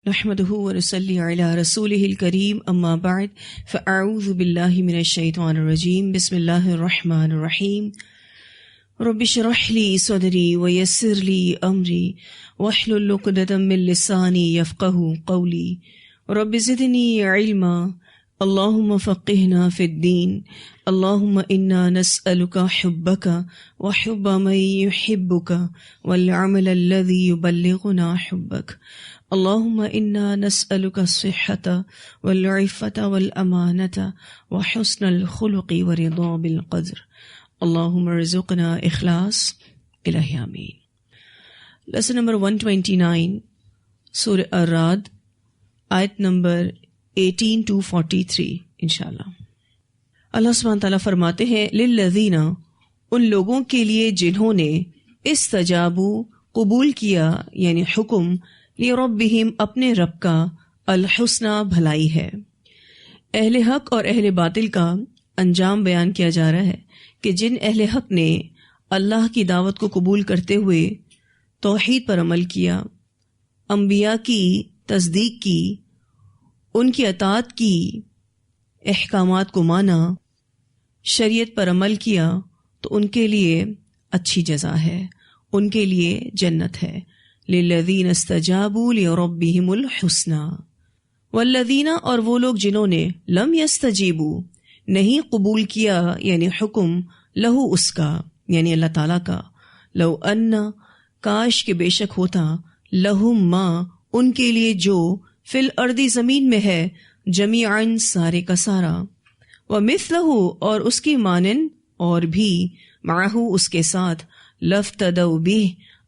نحمده ونصلي على رسوله الكريم اما بعد فاعوذ بالله من الشيطان الرجيم بسم الله الرحمن الرحيم رب اشرح لي صدري ويسر لي امري واحلل عقدة من لساني يفقهوا قولي رب زدني علما اللهم فقهنا في الدين اللهم انا نسألك حبك وحب من يحبك والعمل الذي يبلغنا حبك اللهم انا نسألك الصحة والعفة والامانة وحسن الخلق ورضا بالقدر اللهم ارزقنا اخلاص الہی آمین. لیسن نمبر 129 سورہ الرعد آیت نمبر 18 to 43 انشاءاللہ. اللہ سبحانہ تعالیٰ فرماتے ہیں للذین، ان لوگوں کے لیے جنہوں نے استجابوا قبول کیا یعنی حکم لربہم اپنے رب کا الحسنى بھلائی ہے. اہل حق اور اہل باطل کا انجام بیان کیا جا رہا ہے کہ جن اہل حق نے اللہ کی دعوت کو قبول کرتے ہوئے توحید پر عمل کیا، انبیاء کی تصدیق کی، ان کی اطاعت کی، احکامات کو مانا، شریعت پر عمل کیا، تو ان کے لیے اچھی جزا ہے، ان کے لیے جنت ہے. للذین استجابوا لربہم الحسنى والذین، اور وہ لوگ جنہوں نے لم یستجیبوا نہیں قبول کیا یعنی حکم لہو اس کا یعنی اللہ تعالیٰ کا، لو ان کاش کے بے شک ہوتا، لہم ما ان کے لیے جو فی الارض زمین میں ہے، جمیعاً سارے کا سارا، ومثلہ اور اس کی مانند اور بھی، معہ اس کے ساتھ، لفتدوا بہ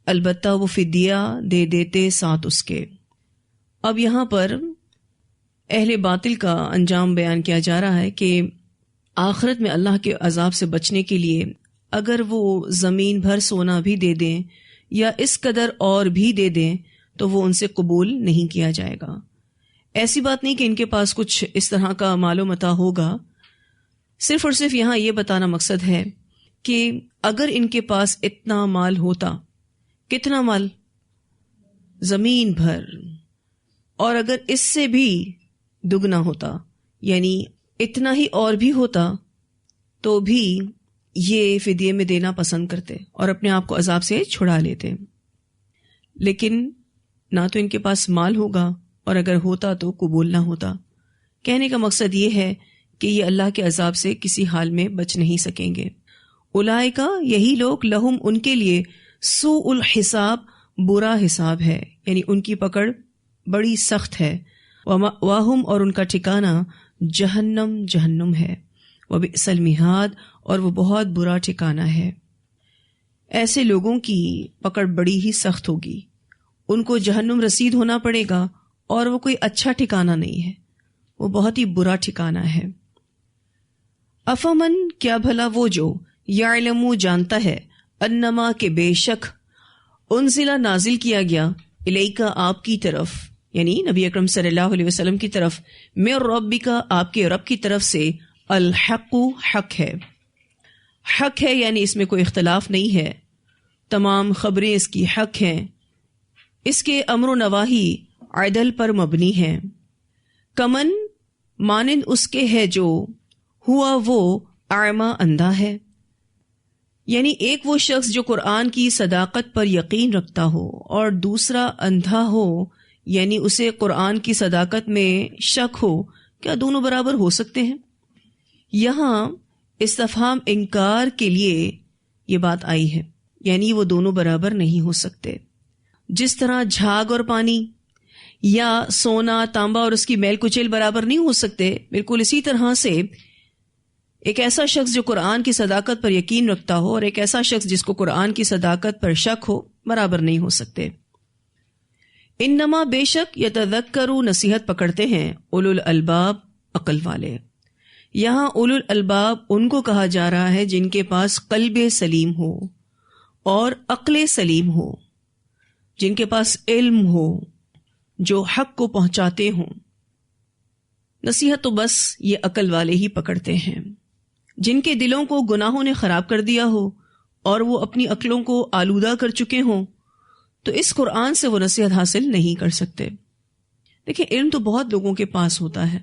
البتہ وہ فدیہ دے دیتے ساتھ اس کے. اب یہاں پر اہل باطل کا انجام بیان کیا جا رہا ہے کہ آخرت میں اللہ کے عذاب سے بچنے کے لیے اگر وہ زمین بھر سونا بھی دے دیں یا اس قدر اور بھی دے دیں تو وہ ان سے قبول نہیں کیا جائے گا. ایسی بات نہیں کہ ان کے پاس کچھ اس طرح کا مال و متاع ہوگا، صرف اور صرف یہاں یہ بتانا مقصد ہے کہ اگر ان کے پاس اتنا مال ہوتا، کتنا مال؟ زمین بھر، اور اگر اس سے بھی دگنا ہوتا یعنی اتنا ہی اور بھی ہوتا تو بھی یہ فدیے میں دینا پسند کرتے اور اپنے آپ کو عذاب سے چھڑا لیتے. لیکن نہ تو ان کے پاس مال ہوگا اور اگر ہوتا تو قبول نہ ہوتا. کہنے کا مقصد یہ ہے کہ یہ اللہ کے عذاب سے کسی حال میں بچ نہیں سکیں گے. اولئک، یہی لوگ، لہم ان کے لیے، سوء الحساب برا حساب ہے یعنی ان کی پکڑ بڑی سخت ہے، ومأواہم اور ان کا ٹھکانہ جہنم جہنم ہے، وبئس المہاد اور وہ بہت برا ٹھکانہ ہے. ایسے لوگوں کی پکڑ بڑی ہی سخت ہوگی، ان کو جہنم رسید ہونا پڑے گا اور وہ کوئی اچھا ٹھکانہ نہیں ہے، وہ بہت ہی برا ٹھکانہ ہے. افمن، کیا بھلا وہ جو، یعلم جانتا ہے، انما کے بے شک، انزلہ نازل کیا گیا، الیک آپ کی طرف یعنی نبی اکرم صلی اللہ علیہ وسلم کی طرف، من ربک آپ کے رب کی طرف سے، الحق حق ہے. حق ہے یعنی اس میں کوئی اختلاف نہیں ہے، تمام خبریں اس کی حق ہیں، اس کے امر و نواہی عدل پر مبنی ہیں. کمن مانند اس کے ہے جو، ہوا وہ، اعمیٰ اندھا ہے، یعنی ایک وہ شخص جو قرآن کی صداقت پر یقین رکھتا ہو اور دوسرا اندھا ہو یعنی اسے قرآن کی صداقت میں شک ہو، کیا دونوں برابر ہو سکتے ہیں؟ یہاں استفہام انکار کے لیے یہ بات آئی ہے، یعنی وہ دونوں برابر نہیں ہو سکتے. جس طرح جھاگ اور پانی یا سونا تانبا اور اس کی میل کچیل برابر نہیں ہو سکتے، بالکل اسی طرح سے ایک ایسا شخص جو قرآن کی صداقت پر یقین رکھتا ہو اور ایک ایسا شخص جس کو قرآن کی صداقت پر شک ہو، برابر نہیں ہو سکتے. انما بے شک، یتذکروا نصیحت پکڑتے ہیں، اولو الالباب عقل والے. یہاں اولو الالباب ان کو کہا جا رہا ہے جن کے پاس قلب سلیم ہو اور عقل سلیم ہو، جن کے پاس علم ہو، جو حق کو پہنچاتے ہوں. نصیحت تو بس یہ عقل والے ہی پکڑتے ہیں. جن کے دلوں کو گناہوں نے خراب کر دیا ہو اور وہ اپنی عقلوں کو آلودہ کر چکے ہوں، تو اس قرآن سے وہ نصیحت حاصل نہیں کر سکتے. دیکھیں علم تو بہت لوگوں کے پاس ہوتا ہے،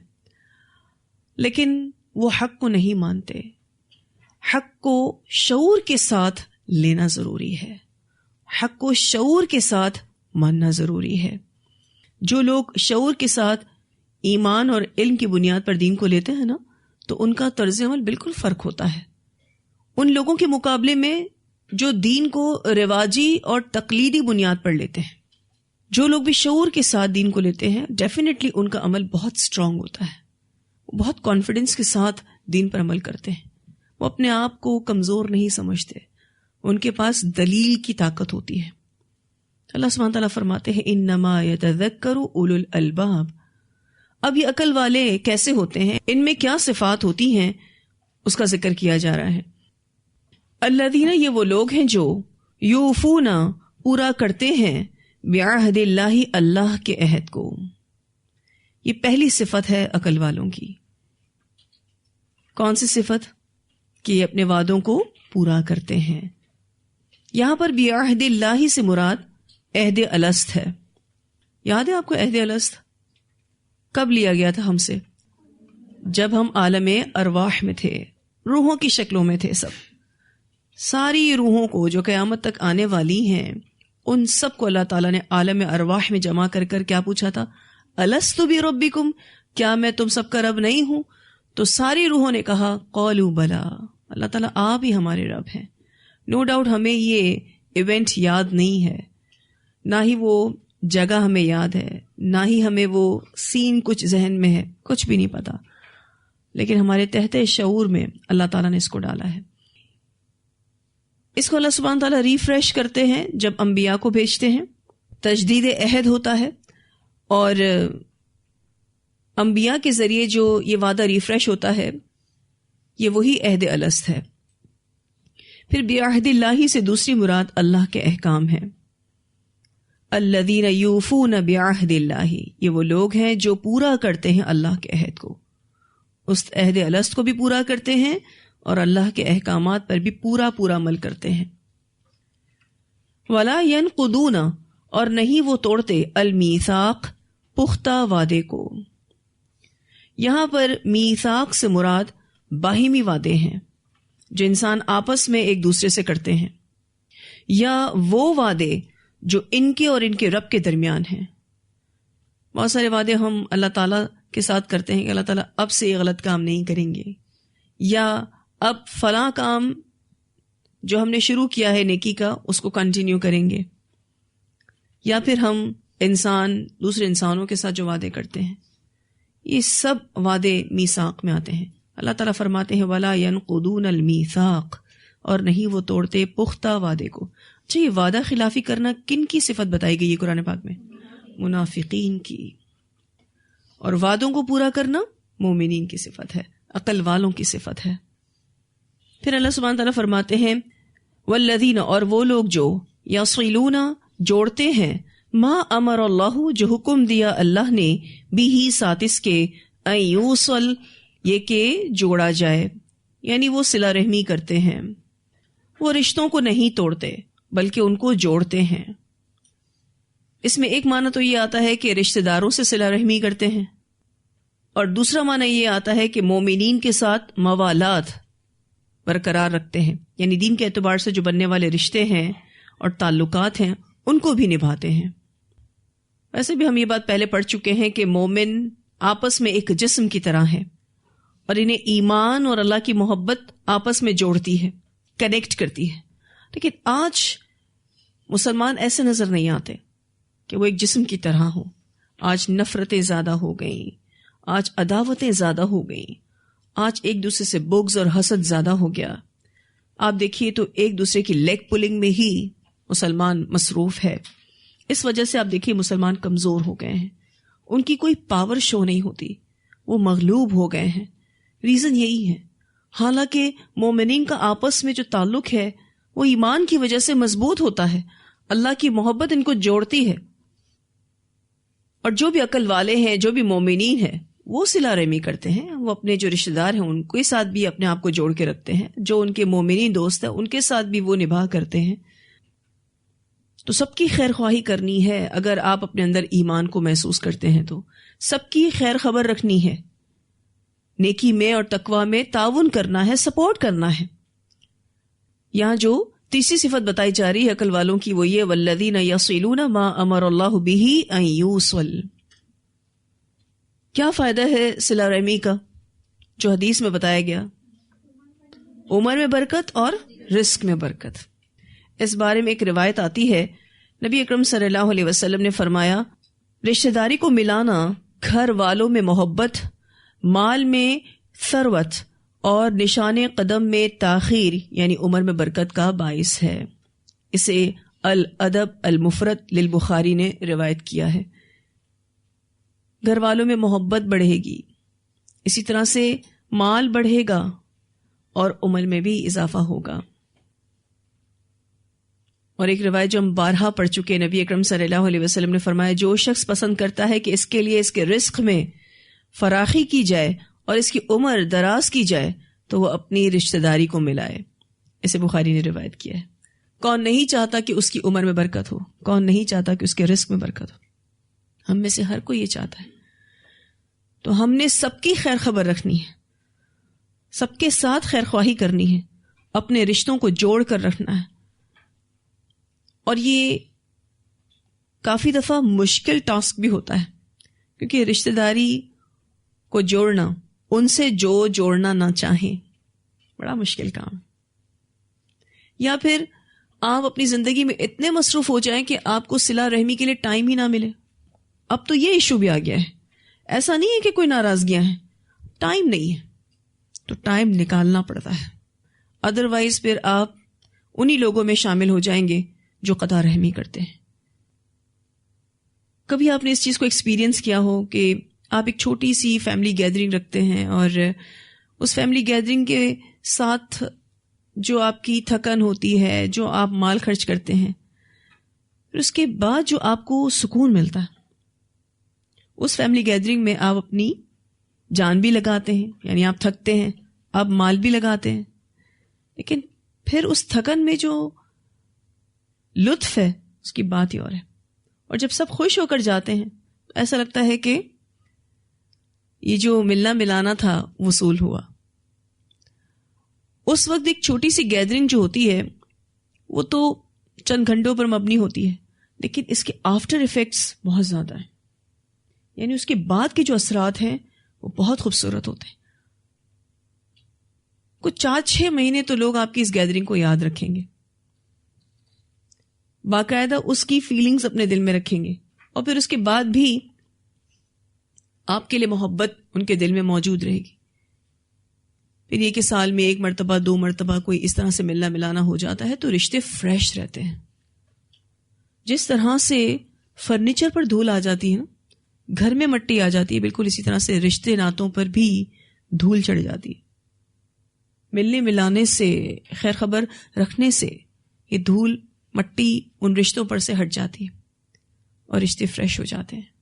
لیکن وہ حق کو نہیں مانتے. حق کو شعور کے ساتھ لینا ضروری ہے، حق کو شعور کے ساتھ ماننا ضروری ہے. جو لوگ شعور کے ساتھ ایمان اور علم کی بنیاد پر دین کو لیتے ہیں نا، تو ان کا طرز عمل بالکل فرق ہوتا ہے ان لوگوں کے مقابلے میں جو دین کو رواجی اور تقلیدی بنیاد پر لیتے ہیں. جو لوگ بھی شعور کے ساتھ دین کو لیتے ہیں، ڈیفینیٹلی ان کا عمل بہت اسٹرانگ ہوتا ہے، وہ بہت کانفیڈنس کے ساتھ دین پر عمل کرتے ہیں. وہ اپنے آپ کو کمزور نہیں سمجھتے، ان کے پاس دلیل کی طاقت ہوتی ہے. اللہ سبحانہ تعالیٰ فرماتے ہیں انما یتذکر اولو الالباب. اب یہ عقل والے کیسے ہوتے ہیں، ان میں کیا صفات ہوتی ہیں، اس کا ذکر کیا جا رہا ہے. الذین، یہ وہ لوگ ہیں جو یوفون، پورا کرتے ہیں، بعہد اللہ، اللہ کے عہد کو. یہ پہلی صفت ہے عقل والوں کی. کون سی صفت؟ کہ یہ اپنے وعدوں کو پورا کرتے ہیں. یہاں پر بعہد اللہ سے مراد عہد الست ہے. یاد ہے آپ کو عہد الست کب لیا گیا تھا ہم سے؟ جب ہم عالم ارواح میں تھے، روحوں کی شکلوں میں تھے. ساری روحوں کو جو قیامت تک آنے والی ہیں، ان سب کو اللہ تعالیٰ نے عالم ارواح میں جمع کر کر کیا پوچھا تھا؟ الست بربکم، کیا میں تم سب کا رب نہیں ہوں؟ تو ساری روحوں نے کہا قالوا بلا، اللہ تعالیٰ آپ ہی ہمارے رب ہیں. نو ڈاؤٹ ہمیں یہ ایونٹ یاد نہیں ہے، نہ ہی وہ جگہ ہمیں یاد ہے، نہ ہی ہمیں وہ سین کچھ ذہن میں ہے، کچھ بھی نہیں پتا، لیکن ہمارے تحت شعور میں اللہ تعالیٰ نے اس کو ڈالا ہے. اس کو اللہ سبحانہ تعالیٰ ریفریش کرتے ہیں جب انبیاء کو بھیجتے ہیں. تجدید عہد ہوتا ہے، اور انبیاء کے ذریعے جو یہ وعدہ ریفریش ہوتا ہے، یہ وہی عہد الست ہے. پھر بعہد اللہ سے دوسری مراد اللہ کے احکام ہے. الذین یوفون بعہد اللہ، یہ وہ لوگ ہیں جو پورا کرتے ہیں اللہ کے عہد کو. اس عہد الست کو بھی پورا کرتے ہیں اور اللہ کے احکامات پر بھی پورا عمل کرتے ہیں. ولا ینقضون، اور نہیں وہ توڑتے، المیثاق، پختہ وعدے کو. یہاں پر میثاق سے مراد باہمی وعدے ہیں جو انسان آپس میں ایک دوسرے سے کرتے ہیں، یا وہ وعدے جو ان کے اور ان کے رب کے درمیان ہیں. بہت سارے وعدے ہم اللہ تعالیٰ کے ساتھ کرتے ہیں کہ اللہ تعالیٰ اب سے یہ غلط کام نہیں کریں گے، یا اب فلاں کام جو ہم نے شروع کیا ہے نیکی کا اس کو کنٹینیو کریں گے. یا پھر ہم دوسرے انسانوں کے ساتھ جو وعدے کرتے ہیں، یہ سب وعدے میثاق میں آتے ہیں. اللہ تعالیٰ فرماتے ہیں وَلَا يَنْقُضُونَ الْمِيثَاقَ، اور نہیں وہ توڑتے پختہ وعدے کو. اچھا، یہ وعدہ خلافی کرنا کن کی صفت بتائی گئی ہے قرآن پاک میں؟ منافقین کی. اور وعدوں کو پورا کرنا مومنین کی صفت ہے، عقل والوں کی صفت ہے. پھر اللہ سبحانہ تعالیٰ فرماتے ہیں والذین، اور وہ لوگ جو یصلون، جوڑتے ہیں، ما امر اللہ، جو حکم دیا اللہ نے، بھی ساتھ اس کے، ان یوصل، یہ کہ جوڑا جائے، یعنی وہ صلہ رحمی کرتے ہیں. وہ رشتوں کو نہیں توڑتے بلکہ ان کو جوڑتے ہیں. اس میں ایک معنی تو یہ آتا ہے کہ رشتہ داروں سے صلہ رحمی کرتے ہیں، اور دوسرا معنی یہ آتا ہے کہ مومنین کے ساتھ موالات برقرار رکھتے ہیں، یعنی دین کے اعتبار سے جو بننے والے رشتے ہیں اور تعلقات ہیں ان کو بھی نبھاتے ہیں. ویسے بھی ہم یہ بات پہلے پڑھ چکے ہیں کہ مومن آپس میں ایک جسم کی طرح ہے، اور انہیں ایمان اور اللہ کی محبت آپس میں جوڑتی ہے، کنیکٹ کرتی ہے. لیکن آج مسلمان ایسے نظر نہیں آتے کہ وہ ایک جسم کی طرح ہوں. آج نفرتیں زیادہ ہو گئیں، آج عداوتیں زیادہ ہو گئیں، آج ایک دوسرے سے بغض اور حسد زیادہ ہو گیا. آپ دیکھیے تو ایک دوسرے کی لیگ پولنگ میں ہی مسلمان مصروف ہے. اس وجہ سے آپ دیکھیے مسلمان کمزور ہو گئے ہیں، ان کی کوئی پاور شو نہیں ہوتی، وہ مغلوب ہو گئے ہیں. ریزن یہی ہے. حالانکہ مومنین کا آپس میں جو تعلق ہے وہ ایمان کی وجہ سے مضبوط ہوتا ہے، اللہ کی محبت ان کو جوڑتی ہے. اور جو بھی عقل والے ہیں، جو بھی مومنین ہیں، وہ صلہ رحمی کرتے ہیں. وہ اپنے جو رشتہ دار ہیں ان کے ساتھ بھی اپنے آپ کو جوڑ کے رکھتے ہیں، جو ان کے مومنین دوست ہیں ان کے ساتھ بھی وہ نبھا کرتے ہیں. تو سب کی خیر خواہی کرنی ہے. اگر آپ اپنے اندر ایمان کو محسوس کرتے ہیں تو سب کی خیر خبر رکھنی ہے، نیکی میں اور تقوی میں تعاون کرنا ہے، سپورٹ کرنا ہے۔ یہاں جو تیسری صفت بتائی جا رہی ہے عقل والوں کی وہ یہ والذین یصلون ما امر اللہ بہ ان یوصل۔ کیا فائدہ ہے صلہ رحمی کا جو حدیث میں بتایا گیا؟ عمر میں برکت اور رزق میں برکت۔ اس بارے میں ایک روایت آتی ہے، نبی اکرم صلی اللہ علیہ وسلم نے فرمایا، رشتہ داری کو ملانا گھر والوں میں محبت، مال میں ثروت اور نشان قدم میں تاخیر یعنی عمر میں برکت کا باعث ہے۔ اسے الادب المفرد للبخاری نے روایت کیا ہے۔ گھر والوں میں محبت بڑھے گی، اسی طرح سے مال بڑھے گا اور عمر میں بھی اضافہ ہوگا۔ اور ایک روایت جو ہم بارہا پڑھ چکے، نبی اکرم صلی اللہ علیہ وسلم نے فرمایا، جو شخص پسند کرتا ہے کہ اس کے لیے اس کے رزق میں فراخی کی جائے اور اس کی عمر دراز کی جائے تو وہ اپنی رشتہ داری کو ملائے۔ اسے بخاری نے روایت کیا ہے۔ کون نہیں چاہتا کہ اس کی عمر میں برکت ہو؟ کون نہیں چاہتا کہ اس کے رزق میں برکت ہو؟ ہم میں سے ہر کوئی یہ چاہتا ہے۔ تو ہم نے سب کی خیر خبر رکھنی ہے، سب کے ساتھ خیر خواہی کرنی ہے، اپنے رشتوں کو جوڑ کر رکھنا ہے۔ اور یہ کافی دفعہ مشکل ٹاسک بھی ہوتا ہے، کیونکہ رشتہ داری کو جوڑنا، ان سے جو جوڑنا نہ چاہیں، بڑا مشکل کام۔ یا پھر آپ اپنی زندگی میں اتنے مصروف ہو جائیں کہ آپ کو صلہ رحمی کے لیے ٹائم ہی نہ ملے۔ اب تو یہ ایشو بھی آ گیا ہے، ایسا نہیں ہے کہ کوئی ناراضگیاں ہیں، ٹائم نہیں ہے تو ٹائم نکالنا پڑتا ہے، ادروائز پھر آپ انہی لوگوں میں شامل ہو جائیں گے جو قطع رحمی کرتے ہیں۔ کبھی آپ نے اس چیز کو ایکسپیرینس کیا ہو کہ آپ ایک چھوٹی سی فیملی گیدرنگ رکھتے ہیں اور اس فیملی گیدرنگ کے ساتھ جو آپ کی تھکن ہوتی ہے، جو آپ مال خرچ کرتے ہیں، پھر اس کے بعد جو آپ کو سکون ملتا ہے، اس فیملی گیدرنگ میں آپ اپنی جان بھی لگاتے ہیں، یعنی آپ تھکتے ہیں، آپ مال بھی لگاتے ہیں، لیکن پھر اس تھکن میں جو لطف ہے اس کی بات ہی اور ہے۔ اور جب سب خوش ہو کر جاتے ہیں تو ایسا لگتا ہے کہ یہ جو ملنا ملانا تھا وصول ہوا۔ اس وقت ایک چھوٹی سی گیدرنگ جو ہوتی ہے وہ تو چند گھنٹوں پر مبنی ہوتی ہے، لیکن اس کے آفٹر ایفیکٹس بہت زیادہ ہیں، یعنی اس کے بعد کے جو اثرات ہیں وہ بہت خوبصورت ہوتے ہیں۔ کچھ 4-6 مہینے تو لوگ آپ کی اس گیدرنگ کو یاد رکھیں گے، باقاعدہ اس کی فیلنگز اپنے دل میں رکھیں گے، اور پھر اس کے بعد بھی آپ کے لیے محبت ان کے دل میں موجود رہے گی۔ پھر یہ کہ سال میں 1 مرتبہ 2 مرتبہ کوئی اس طرح سے ملنا ملانا ہو جاتا ہے تو رشتے فریش رہتے ہیں۔ جس طرح سے فرنیچر پر دھول آ جاتی ہے نا، گھر میں مٹی آ جاتی ہے، بالکل اسی طرح سے رشتے ناتوں پر بھی دھول چڑھ جاتی ہے۔ ملنے ملانے سے، خیر خبر رکھنے سے یہ دھول مٹی ان رشتوں پر سے ہٹ جاتی ہے اور رشتے فریش ہو جاتے ہیں۔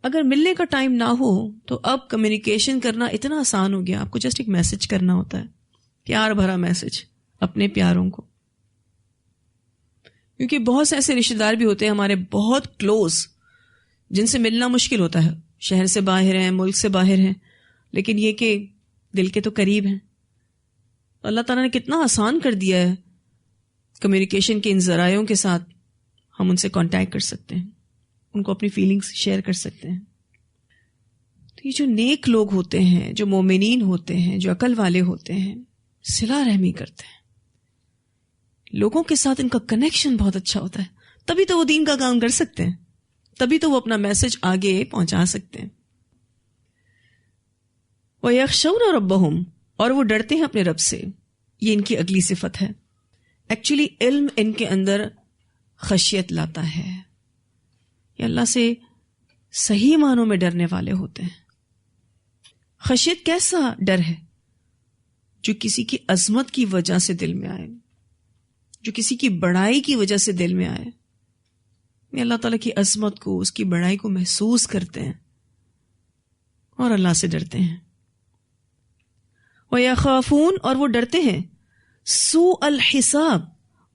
اگر ملنے کا ٹائم نہ ہو تو اب کمیونیکیشن کرنا اتنا آسان ہو گیا، آپ کو جسٹ ایک میسج کرنا ہوتا ہے، پیار بھرا میسج اپنے پیاروں کو، کیونکہ بہت سے ایسے رشتے دار بھی ہوتے ہیں ہمارے بہت کلوز جن سے ملنا مشکل ہوتا ہے، شہر سے باہر ہیں، ملک سے باہر ہیں، لیکن یہ کہ دل کے تو قریب ہیں۔ اللہ تعالیٰ نے کتنا آسان کر دیا ہے، کمیونیکیشن کے ان ذرائعوں کے ساتھ ہم ان سے کانٹیکٹ کر سکتے ہیں، ان کو اپنی فیلنگز شیئر کر سکتے ہیں۔ تو یہ جو نیک لوگ ہوتے ہیں، جو مومنین ہوتے ہیں، جو عقل والے ہوتے ہیں، صلہ رحمی کرتے ہیں، لوگوں کے ساتھ ان کا کنیکشن بہت اچھا ہوتا ہے، تبھی تو وہ دین کا کام کر سکتے ہیں، تبھی تو وہ اپنا میسج آگے پہنچا سکتے ہیں۔ وَيَخْشَوْنَ رَبَّهُمْ، اور وہ ڈرتے ہیں اپنے رب سے، یہ ان کی اگلی صفت ہے۔ ایکچولی علم ان کے اندر خشیت لاتا ہے، یہ اللہ سے صحیح معنوں میں ڈرنے والے ہوتے ہیں۔ خشیت کیسا ڈر ہے؟ جو کسی کی عظمت کی وجہ سے دل میں آئے، جو کسی کی بڑائی کی وجہ سے دل میں آئے، اللہ تعالیٰ کی عظمت کو، اس کی بڑائی کو محسوس کرتے ہیں اور اللہ سے ڈرتے ہیں۔ وَيَخَافُونَ، اور وہ ڈرتے ہیں سوء الحساب،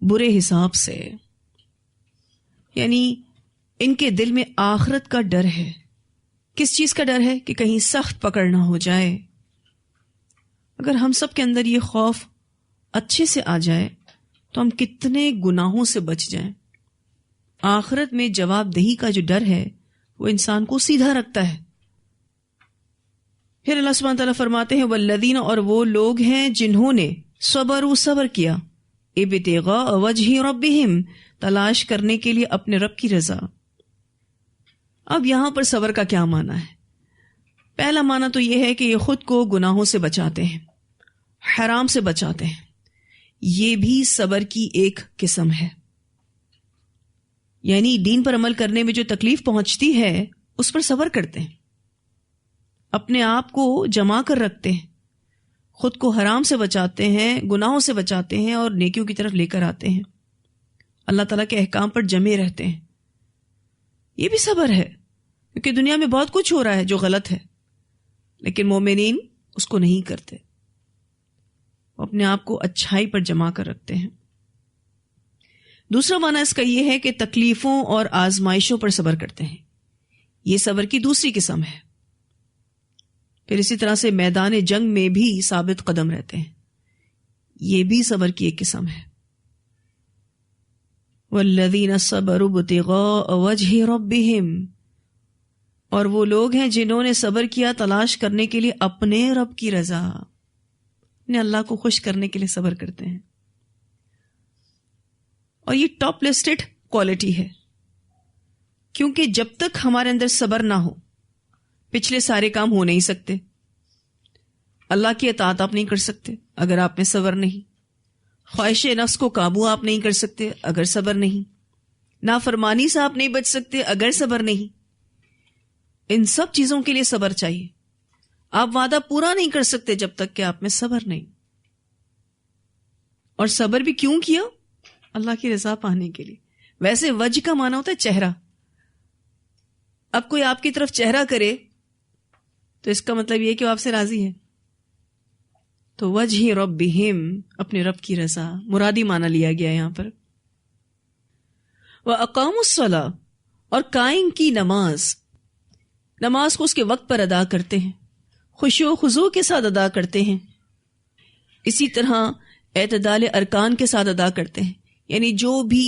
برے حساب سے، یعنی ان کے دل میں آخرت کا ڈر ہے، کس چیز کا ڈر ہے؟ کہ کہیں سخت پکڑ نہ ہو جائے. اگر ہم سب کے اندر یہ خوف اچھے سے آ جائے تو ہم کتنے گناہوں سے بچ جائیں. آخرت میں جواب دہی کا جو ڈر ہے وہ انسان کو سیدھا رکھتا ہے. پھر اللہ سبحانہ تعالیٰ فرماتے ہیں والذین، اور وہ لوگ ہیں جنہوں نے صبر کیا ابتغاء وجہ ربہم، تلاش کرنے کے لیے اپنے رب کی رضا. اب یہاں پر صبر کا کیا معنی ہے؟ پہلا معنی تو یہ ہے کہ یہ خود کو گناہوں سے بچاتے ہیں، حرام سے بچاتے ہیں. یہ بھی صبر کی ایک قسم ہے. یعنی دین پر عمل کرنے میں جو تکلیف پہنچتی ہے اس پر صبر کرتے ہیں، اپنے آپ کو جما کر رکھتے ہیں، خود کو حرام سے بچاتے ہیں، گناہوں سے بچاتے ہیں اور نیکیوں کی طرف لے کر آتے ہیں، اللہ تعالیٰ کے احکام پر جمے رہتے ہیں. یہ بھی صبر ہے، کیونکہ دنیا میں بہت کچھ ہو رہا ہے جو غلط ہے، لیکن مومنین اس کو نہیں کرتے، وہ اپنے آپ کو اچھائی پر جما کر رکھتے ہیں. دوسرا معنی اس کا یہ ہے کہ تکلیفوں اور آزمائشوں پر صبر کرتے ہیں. یہ صبر کی دوسری قسم ہے. پھر اسی طرح سے میدان جنگ میں بھی ثابت قدم رہتے ہیں. یہ بھی صبر کی ایک قسم ہے. والذین صبروا ابتغاء وجہ ربہم، اور وہ لوگ ہیں جنہوں نے صبر کیا تلاش کرنے کے لیے اپنے رب کی رضا، اپنے اللہ کو خوش کرنے کے لیے صبر کرتے ہیں. اور یہ ٹاپ لسٹڈ کوالٹی ہے، کیونکہ جب تک ہمارے اندر صبر نہ ہو پچھلے سارے کام ہو نہیں سکتے. اللہ کی اطاعت آپ نہیں کر سکتے اگر آپ میں صبر نہیں. خواہش نفس کو قابو آپ نہیں کر سکتے اگر صبر نہیں. نافرمانی سے آپ نہیں بچ سکتے اگر صبر نہیں. ان سب چیزوں کے لیے صبر چاہیے. آپ وعدہ پورا نہیں کر سکتے جب تک کہ آپ میں صبر نہیں. اور صبر بھی کیوں کیا؟ اللہ کی رضا پانے کے لیے. ویسے وجہ کا معنی ہوتا ہے چہرہ. اب کوئی آپ کی طرف چہرہ کرے تو اس کا مطلب یہ کہ وہ آپ سے راضی ہے. تو وجہ ربہم، اپنے رب کی رضا مرادی معنی لیا گیا یہاں پر. وَأَقَامُوا الصَّلَاةَ، اور قائم کی نماز. نماز کو اس کے وقت پر ادا کرتے ہیں، خشوع و خضوع کے ساتھ ادا کرتے ہیں. اسی طرح اعتدال ارکان کے ساتھ ادا کرتے ہیں، یعنی جو بھی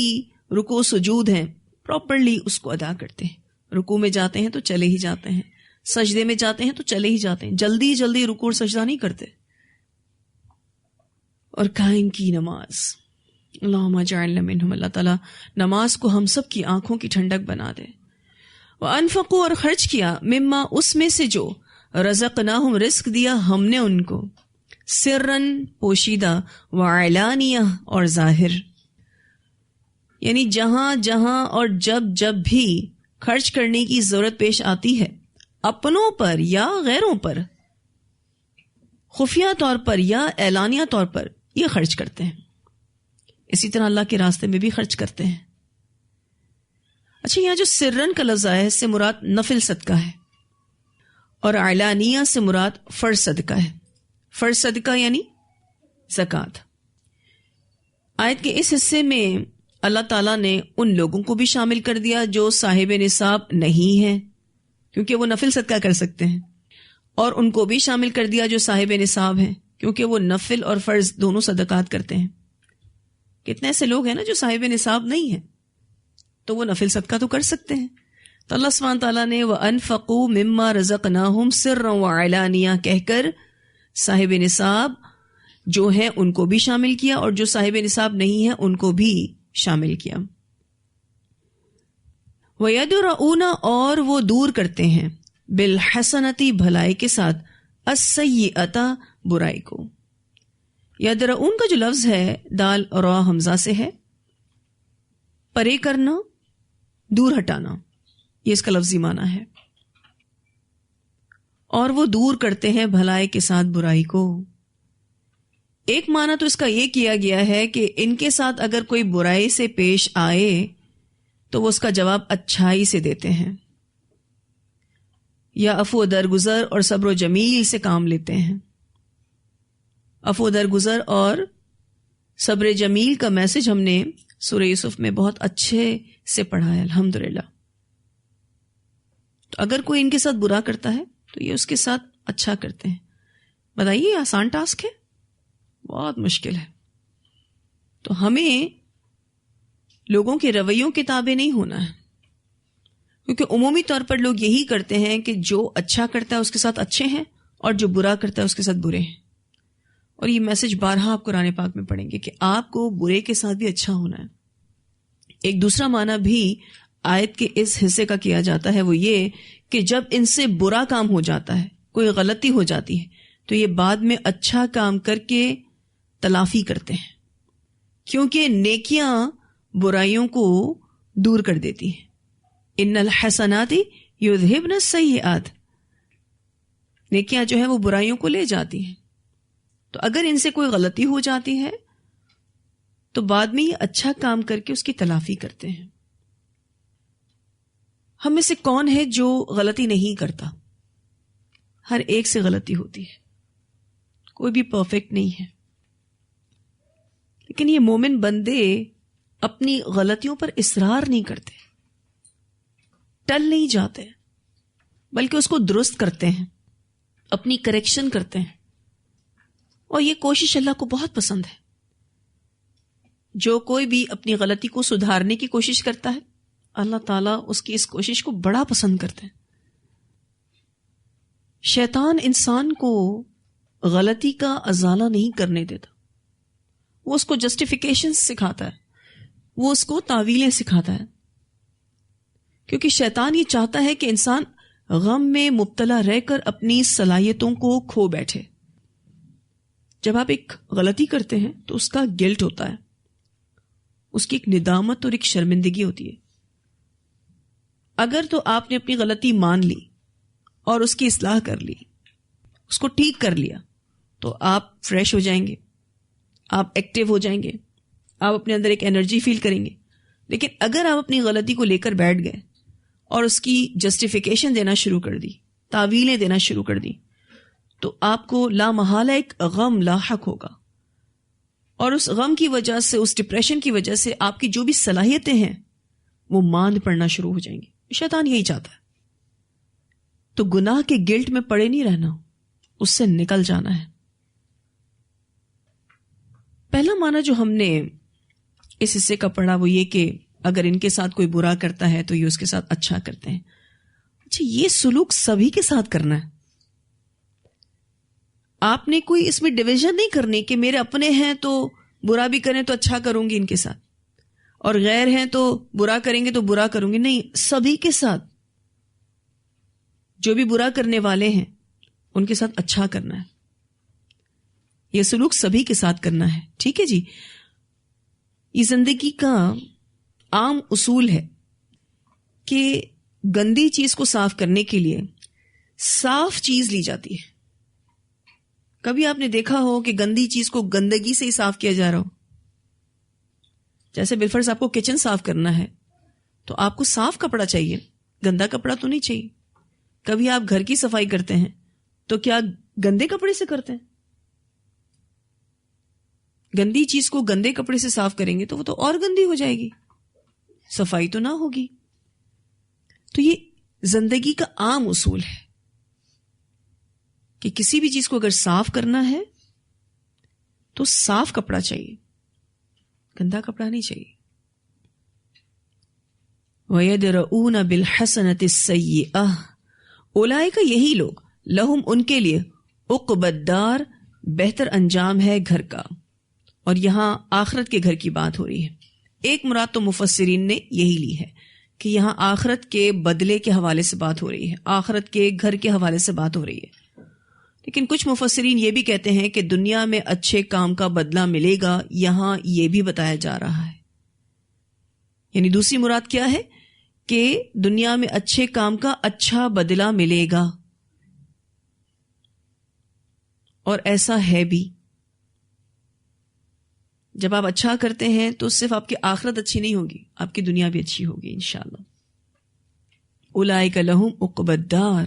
رکوع سجود ہیں پراپرلی اس کو ادا کرتے ہیں. رکوع میں جاتے ہیں تو چلے ہی جاتے ہیں، سجدے میں جاتے ہیں تو چلے ہی جاتے ہیں، جلدی جلدی رکوع اور سجدہ نہیں کرتے. اور قائم کی نماز. اللہم اجعلنا منہم. اللہ تعالیٰ نماز کو ہم سب کی آنکھوں کی ٹھنڈک بنا دے. وَأَنفَقُوا، اور خرچ کیا، مما اس میں سے جو رزقناہم رزق دیا ہم نے ان کو، سرن پوشیدہ، وعلانیہ اور ظاہر. یعنی جہاں جہاں اور جب جب بھی خرچ کرنے کی ضرورت پیش آتی ہے، اپنوں پر یا غیروں پر، خفیہ طور پر یا اعلانیہ طور پر یہ خرچ کرتے ہیں. اسی طرح اللہ کے راستے میں بھی خرچ کرتے ہیں. اچھا، یہاں جو سرن کا لفظ آیا ہے اس سے مراد نفل صدقہ ہے، اور علانیہ سے مراد فرض صدقہ ہے. فرض صدقہ یعنی زکوٰۃ. آیت کے اس حصے میں اللہ تعالیٰ نے ان لوگوں کو بھی شامل کر دیا جو صاحب نصاب نہیں ہیں، کیونکہ وہ نفل صدقہ کر سکتے ہیں، اور ان کو بھی شامل کر دیا جو صاحب نصاب ہیں، کیونکہ وہ نفل اور فرض دونوں صدقات کرتے ہیں. کتنے ایسے لوگ ہیں نا جو صاحب نصاب نہیں ہیں تو وہ نفل صدقہ تو کر سکتے ہیں. تو اللہ سبحانہ تعالیٰ نے وَأَنفَقُوا مِمَّا رَزَقْنَاهُمْ سِرًّا وَعَلَانِيَةً کہہ کر صاحب نصاب جو ہیں ان کو بھی شامل کیا، اور جو صاحب نصاب نہیں ہیں ان کو بھی شامل کیا. وَيَدْرَؤُونَ اور وہ دور کرتے ہیں، بالحسنتی بھلائی کے ساتھ، السیئۃ برائی کو. یدرؤون کا جو لفظ ہے دال اور را حمزہ سے ہے، پرے کرنا، دور ہٹانا، یہ اس کا لفظی معنی ہے. اور وہ دور کرتے ہیں بھلائی کے ساتھ برائی کو. ایک معنی تو اس کا یہ کیا گیا ہے کہ ان کے ساتھ اگر کوئی برائی سے پیش آئے تو وہ اس کا جواب اچھائی سے دیتے ہیں، یا عفو درگزر اور صبر و جمیل سے کام لیتے ہیں. عفو درگزر اور صبر جمیل کا میسج ہم نے سورہ یوسف میں بہت اچھے سے پڑھا ہے الحمدللہ. تو اگر کوئی ان کے ساتھ برا کرتا ہے تو یہ اس کے ساتھ اچھا کرتے ہیں. بتائیے آسان ٹاسک ہے؟ بہت مشکل ہے. تو ہمیں لوگوں کے رویوں کے تابع نہیں ہونا ہے، کیونکہ عمومی طور پر لوگ یہی کرتے ہیں کہ جو اچھا کرتا ہے اس کے ساتھ اچھے ہیں اور جو برا کرتا ہے اس کے ساتھ برے ہیں. اور یہ میسج بارہا آپ قرآن پاک میں پڑھیں گے کہ آپ کو برے کے ساتھ بھی اچھا ہونا ہے. ایک دوسرا معنی بھی آیت کے اس حصے کا کیا جاتا ہے، وہ یہ کہ جب ان سے برا کام ہو جاتا ہے، کوئی غلطی ہو جاتی ہے، تو یہ بعد میں اچھا کام کر کے تلافی کرتے ہیں، کیونکہ نیکیاں برائیوں کو دور کر دیتی ہیں. ان الحسنات یذہبن السیئات، نیکیاں جو ہیں وہ برائیوں کو لے جاتی ہیں. تو اگر ان سے کوئی غلطی ہو جاتی ہے تو بعد میں یہ اچھا کام کر کے اس کی تلافی کرتے ہیں. ہم میں سے کون ہے جو غلطی نہیں کرتا؟ ہر ایک سے غلطی ہوتی ہے، کوئی بھی پرفیکٹ نہیں ہے. لیکن یہ مومن بندے اپنی غلطیوں پر اصرار نہیں کرتے، ٹل نہیں جاتے، بلکہ اس کو درست کرتے ہیں، اپنی کریکشن کرتے ہیں. اور یہ کوشش اللہ کو بہت پسند ہے. جو کوئی بھی اپنی غلطی کو سدھارنے کی کوشش کرتا ہے، اللہ تعالیٰ اس کی اس کوشش کو بڑا پسند کرتے ہیں. شیطان انسان کو غلطی کا ازالہ نہیں کرنے دیتا. وہ اس کو جسٹیفیکیشن سکھاتا ہے، وہ اس کو تعویلیں سکھاتا ہے، کیونکہ شیطان یہ چاہتا ہے کہ انسان غم میں مبتلا رہ کر اپنی صلاحیتوں کو کھو بیٹھے. جب آپ ایک غلطی کرتے ہیں تو اس کا گلٹ ہوتا ہے، اس کی ایک ندامت اور ایک شرمندگی ہوتی ہے. اگر تو آپ نے اپنی غلطی مان لی اور اس کی اصلاح کر لی، اس کو ٹھیک کر لیا، تو آپ فریش ہو جائیں گے، آپ ایکٹیو ہو جائیں گے، آپ اپنے اندر ایک انرجی فیل کریں گے. لیکن اگر آپ اپنی غلطی کو لے کر بیٹھ گئے اور اس کی جسٹیفیکیشن دینا شروع کر دی، تعویلیں دینا شروع کر دی، تو آپ کو لا محالہ ایک غم لاحق ہوگا. اور اس غم کی وجہ سے، اس ڈپریشن کی وجہ سے آپ کی جو بھی صلاحیتیں ہیں وہ ماند پڑنا شروع ہو جائیں گی. شیطان یہی چاہتا ہے. تو گناہ کے گلٹ میں پڑے نہیں رہنا، اس سے نکل جانا ہے. پہلا معنی جو ہم نے اس حصے کا پڑھا وہ یہ کہ اگر ان کے ساتھ کوئی برا کرتا ہے تو یہ اس کے ساتھ اچھا کرتے ہیں. اچھا، یہ سلوک سبھی کے ساتھ کرنا ہے. آپ نے کوئی اس میں ڈویژن نہیں کرنی کہ میرے اپنے ہیں تو برا بھی کریں تو اچھا کروں گی ان کے ساتھ، اور غیر ہیں تو برا کریں گے تو برا کروں گی. نہیں، سبھی کے ساتھ جو بھی برا کرنے والے ہیں ان کے ساتھ اچھا کرنا ہے. یہ سلوک سبھی کے ساتھ کرنا ہے. ٹھیک ہے جی. یہ زندگی کا عام اصول ہے کہ گندی چیز کو صاف کرنے کے لیے صاف چیز لی جاتی ہے. کبھی آپ نے دیکھا ہو کہ گندی چیز کو گندگی سے ہی صاف کیا جا رہا ہو؟ جیسے بالفرض آپ کو کچن صاف کرنا ہے تو آپ کو صاف کپڑا چاہیے، گندا کپڑا تو نہیں چاہیے. کبھی آپ گھر کی صفائی کرتے ہیں تو کیا گندے کپڑے سے کرتے ہیں؟ گندی چیز کو گندے کپڑے سے صاف کریں گے تو وہ تو اور گندی ہو جائے گی، صفائی تو نہ ہوگی. تو یہ زندگی کا عام اصول ہے کہ کسی بھی چیز کو اگر صاف کرنا ہے تو صاف کپڑا چاہیے، گندا کپڑا نہیں چاہیے. وَيَدْرَؤُونَ بِالْحَسَنَةِ السَّيِّئَةِ، اولئک، یہی لوگ، لہم، ان کے لیے، عقبی الدار، بہتر انجام ہے گھر کا. اور یہاں آخرت کے گھر کی بات ہو رہی ہے. ایک مراد تو مفسرین نے یہی لی ہے کہ یہاں آخرت کے بدلے کے حوالے سے بات ہو رہی ہے، آخرت کے گھر کے حوالے سے بات ہو رہی ہے. لیکن کچھ مفسرین یہ بھی کہتے ہیں کہ دنیا میں اچھے کام کا بدلہ ملے گا، یہاں یہ بھی بتایا جا رہا ہے. یعنی دوسری مراد کیا ہے کہ دنیا میں اچھے کام کا اچھا بدلہ ملے گا، اور ایسا ہے بھی. جب آپ اچھا کرتے ہیں تو صرف آپ کی آخرت اچھی نہیں ہوگی، آپ کی دنیا بھی اچھی ہوگی انشاءاللہ. اولئک لہم عقبی الدار،